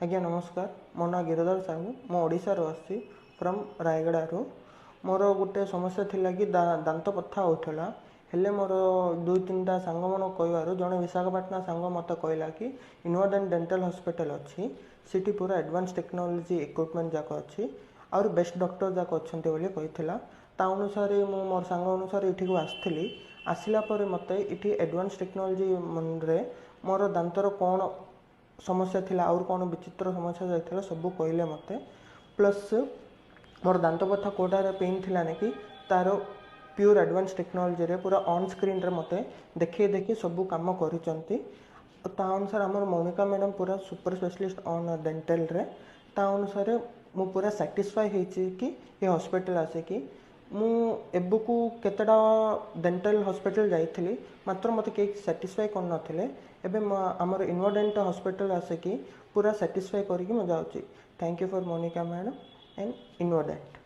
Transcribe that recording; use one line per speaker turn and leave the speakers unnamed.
आज्ञा नमस्कार। मो ना गिरिधर साहू। मो ओडिशारू आसी फ्रॉम रायगड़ारू। मोर गोटे समस्या थिला कि दांत बथा होउथला। हेले मोर दुई तीनटा सांग मन कहबारू जड़े विशाखापाटना सांग मत कहला कि इनोडेंट डेंटल हॉस्पिटल अच्छी सिटी पूरा एडवांस टेक्नोलोजी इक्विपमेंट जाक अच्छी और बेस्ट डॉक्टर जाक अच्छा बोली कही ता अनुसार मु मोर सांग अनुसार ये आसली आसला मत ये एडवांस टेक्नोलोजी मन रे मोर दांतर कौन समस्या थिला और कौन विचित्र समस्या जाइथिला सब कहले मते प्लस मोर दांत बथा कोटार पेन थिला ने कि तार प्योर एडवांस टेक्नोलोजी रे पूरा ऑन स्क्रीन रे मते देखि देखि सब काम करिसंती। ता अनुसार हमर मोनिका मैडम पूरा सुपर स्पेशलिस्ट ऑन डेंटल रे ता अनुसार मु पूरा सैटिस्फाई हेछि कि ये हॉस्पिटल आसे कि मु एबुकू केतडा डेंटल हॉस्पिटल जाइथिली मात्र मते के सैटिस्फाई कर नथिले। एबे हमर इनोडेंट हॉस्पिटल आसे कि पूरा सैटिस्फाई करिकि म जाउची। Thank you for Monica madam and इनोडेंट।